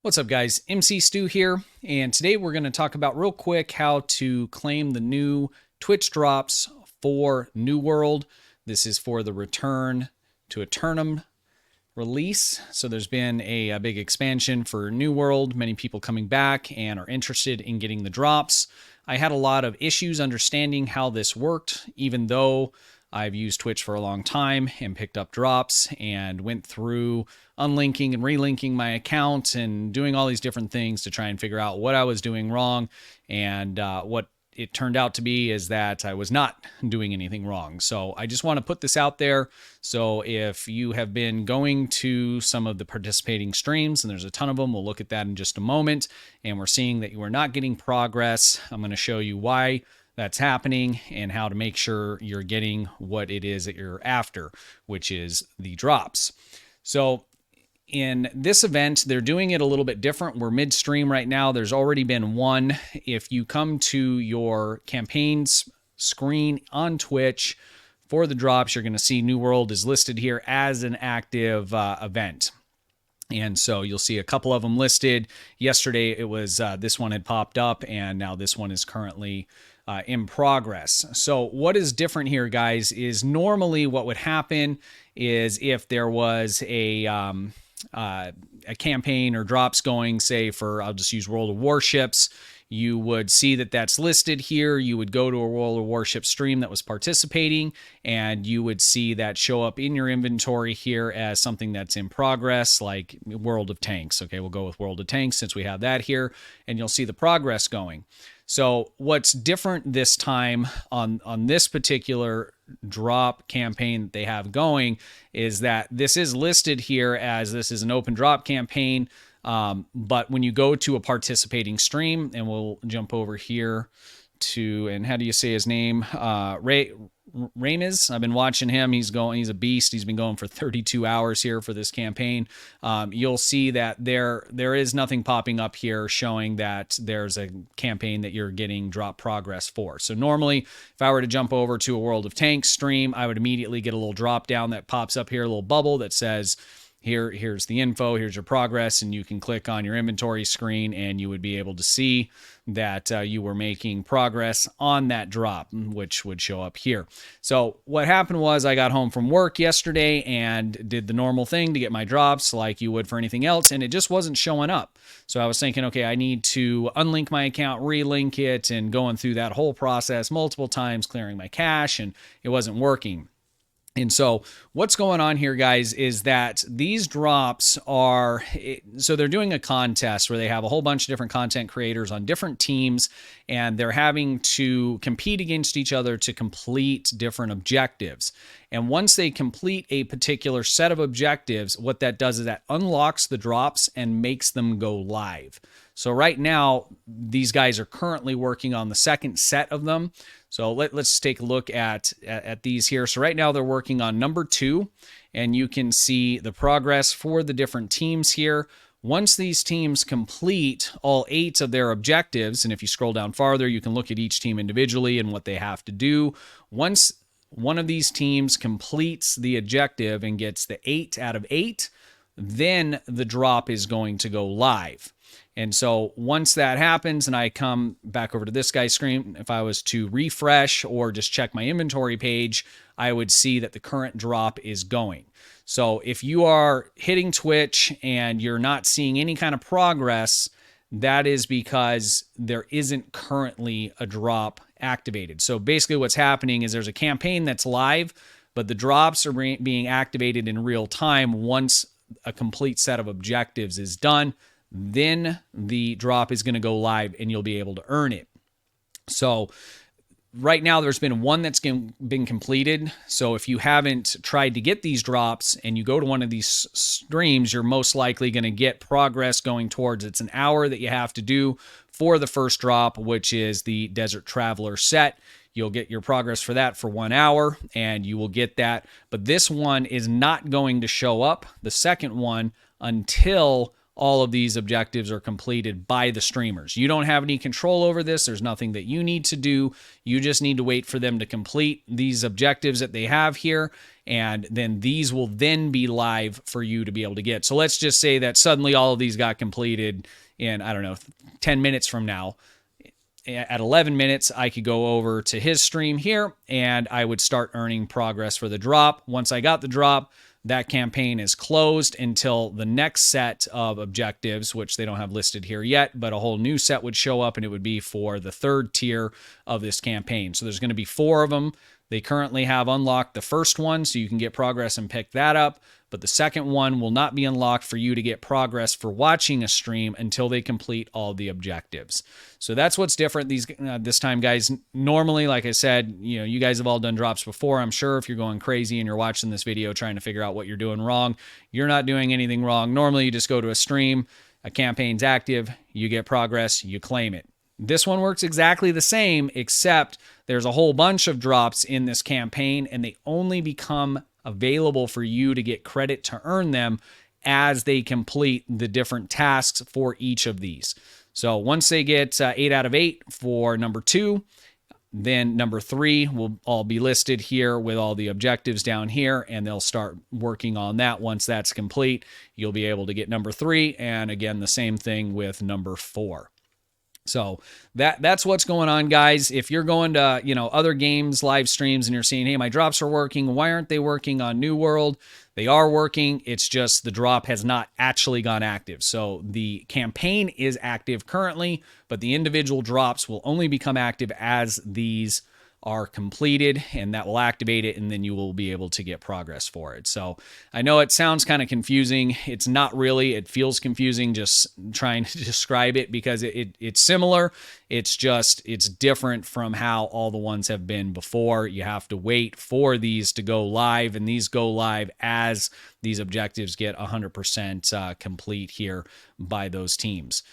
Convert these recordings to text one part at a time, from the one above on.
What's up, guys? MC Stu here, and today we're going to talk about real quick how to claim the new Twitch drops for New World. This is for the Return to Aeternum release. So there's been a big expansion for New World, many people coming back and are interested in getting the drops. I had a lot of issues understanding how this worked, even though I've used Twitch for a long time and picked up drops and went through unlinking and relinking my account and doing all these different things to try and figure out what I was doing wrong. And what it turned out to be is that I was not doing anything wrong. So I just want to put this out there. So if you have been going to some of the participating streams, and there's a ton of them, we'll look at that in just a moment, and we're seeing that you are not getting progress, I'm going to show you why that's happening and how to make sure you're getting what it is that you're after, which is the drops. So in this event, they're doing it a little bit different. We're midstream right now. There's already been one. If you come to your campaigns screen on Twitch for the drops, you're going to see New World is listed here as an active event. And so you'll see a couple of them listed. Yesterday, it was this one had popped up, and now this one is currently in progress. So what is different here, guys, is normally what would happen is if there was a campaign or drops going, say for, I'll just use World of Warships, you would see that that's listed here. You would go to a World of Warships stream that was participating, and you would see that show up in your inventory here as something that's in progress, like World of Tanks. Okay, we'll go with World of Tanks since we have that here, and you'll see the progress going. So what's different this time on this particular drop campaign that they have going is that this is listed here as this is an open drop campaign. But when you go to a participating stream, and we'll jump over here to, and how do you say his name? Ramis. I've been watching him. He's a beast. He's been going for 32 hours here for this campaign. You'll see that there is nothing popping up here showing that there's a campaign that you're getting drop progress for. So normally, if I were to jump over to a World of Tanks stream, I would immediately get a little drop down that pops up here, a little bubble that says, here's the info, here's your progress, and you can click on your inventory screen and you would be able to see that you were making progress on that drop, which would show up here. So what happened was I got home from work yesterday and did the normal thing to get my drops like you would for anything else, and it just wasn't showing up. So I was thinking, okay, I need to unlink my account, relink it, and going through that whole process multiple times, clearing my cache, and it wasn't working. And so what's going on here, guys, is that these drops are, so they're doing a contest where they have a whole bunch of different content creators on different teams, and they're having to compete against each other to complete different objectives. And once they complete a particular set of objectives, what that does is that unlocks the drops and makes them go live. So right now, these guys are currently working on the second set of them. So let's take a look at these here. So right now they're working on number 2, and you can see the progress for the different teams here. Once these teams complete all 8 of their objectives, and if you scroll down farther, you can look at each team individually and what they have to do. Once one of these teams completes the objective and gets the 8 out of 8, then the drop is going to go live. And so once that happens and I come back over to this guy's screen, if I was to refresh or just check my inventory page, I would see that the current drop is going. So if you are hitting Twitch and you're not seeing any kind of progress, that is because there isn't currently a drop activated. So basically what's happening is there's a campaign that's live, but the drops are being activated in real time once a complete set of objectives is done. Then the drop is going to go live and you'll be able to earn it. So right now there's been one that's been completed. So if you haven't tried to get these drops and you go to one of these streams, you're most likely going to get progress going towards, it's an hour that you have to do for the first drop, which is the Desert Traveler set. You'll get your progress for that for 1 hour and you will get that. But this one is not going to show up, the second one, until all of these objectives are completed by the streamers. You don't have any control over this. There's nothing that you need to do. You just need to wait for them to complete these objectives that they have here, and then these will then be live for you to be able to get. So let's just say that suddenly all of these got completed in, I don't know, 10 minutes from now. At 11 minutes, I could go over to his stream here, and I would start earning progress for the drop. Once I got the drop, that campaign is closed until the next set of objectives, which they don't have listed here yet, but a whole new set would show up, and it would be for the third tier of this campaign. So there's going to be 4 of them. They currently have unlocked the first one, so you can get progress and pick that up. But the second one will not be unlocked for you to get progress for watching a stream until they complete all the objectives. So that's what's different this time, guys. Normally, like I said, you guys have all done drops before. I'm sure if you're going crazy and you're watching this video trying to figure out what you're doing wrong, you're not doing anything wrong. Normally, you just go to a stream, a campaign's active, you get progress, you claim it. This one works exactly the same, except there's a whole bunch of drops in this campaign, and they only become available for you to get credit to earn them as they complete the different tasks for each of these. So once they get 8 out of 8 for number 2, then number 3 will all be listed here with all the objectives down here, and they'll start working on that. Once that's complete, you'll be able to get number 3, and again, the same thing with number 4. So that's what's going on, guys. If you're going to, other games, live streams, and you're seeing, hey, my drops are working, why aren't they working on New World? They are working. It's just the drop has not actually gone active. So the campaign is active currently, but the individual drops will only become active as these are completed, and that will activate it, and then you will be able to get progress for it. So I know it sounds kind of confusing. It's not really. It feels confusing just trying to describe it because it's similar. It's just it's different from how all the ones have been before. You have to wait for these to go live, and these go live as these objectives get 100% complete here by those teams.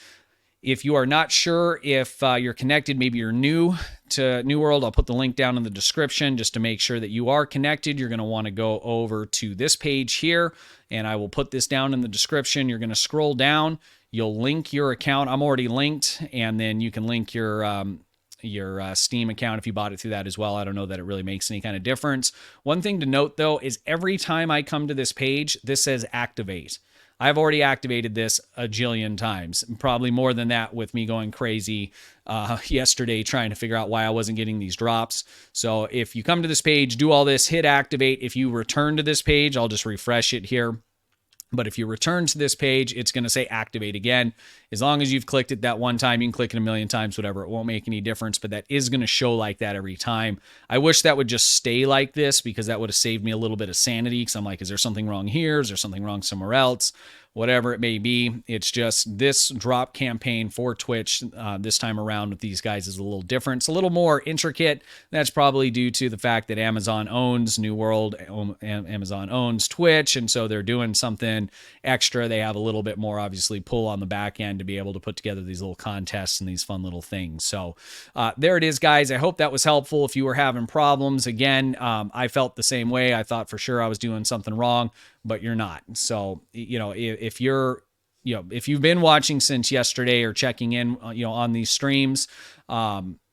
If you are not sure if you're connected, maybe you're new to New World, I'll put the link down in the description just to make sure that you are connected. You're going to want to go over to this page here, and I will put this down in the description. You're going to scroll down. You'll link your account. I'm already linked, and then you can link your Steam account if you bought it through that as well. I don't know that it really makes any kind of difference. One thing to note, though, is every time I come to this page, this says activate. I've already activated this a jillion times, probably more than that with me going crazy yesterday trying to figure out why I wasn't getting these drops. So if you come to this page, do all this, hit activate. If you return to this page, I'll just refresh it here. But if you return to this page, it's going to say activate again. As long as you've clicked it that one time, you can click it a million times, whatever. It won't make any difference, but that is going to show like that every time. I wish that would just stay like this because that would have saved me a little bit of sanity because I'm like, is there something wrong here? Is there something wrong somewhere else? Whatever it may be, it's just this drop campaign for Twitch this time around with these guys is a little different. It's a little more intricate. That's probably due to the fact that Amazon owns New World, Amazon owns Twitch, and so they're doing something extra. They have a little bit more, obviously, pull on the back end to be able to put together these little contests and these fun little things. So there it is, guys. I hope that was helpful. If you were having problems, again, I felt the same way. I thought for sure I was doing something wrong, but you're not. So, if you've been watching since yesterday or checking in, on these streams,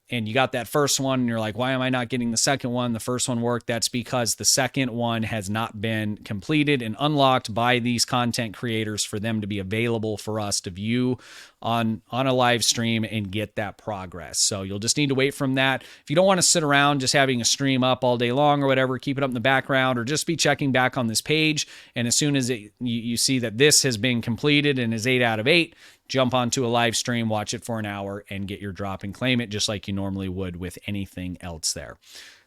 and you got that first one and you're like, why am I not getting the second one? The first one worked. That's because the second one has not been completed and unlocked by these content creators for them to be available for us to view on a live stream and get that progress. So you'll just need to wait from that. If you don't want to sit around just having a stream up all day long or whatever, keep it up in the background or just be checking back on this page. And as soon as you see that this has been completed and is 8 out of 8, jump onto a live stream, watch it for an hour, and get your drop and claim it just like you normally would with anything else there.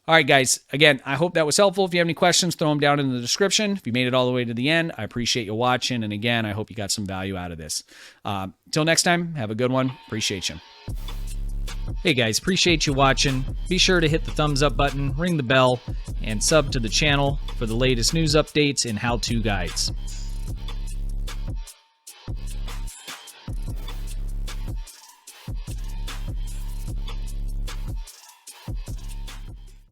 All right, guys. Again, I hope that was helpful. If you have any questions, throw them down in the description. If you made it all the way to the end, I appreciate you watching. And again, I hope you got some value out of this. Till next time, have a good one. Appreciate you. Hey guys, appreciate you watching. Be sure to hit the thumbs up button, ring the bell, and sub to the channel for the latest news updates and how-to guides.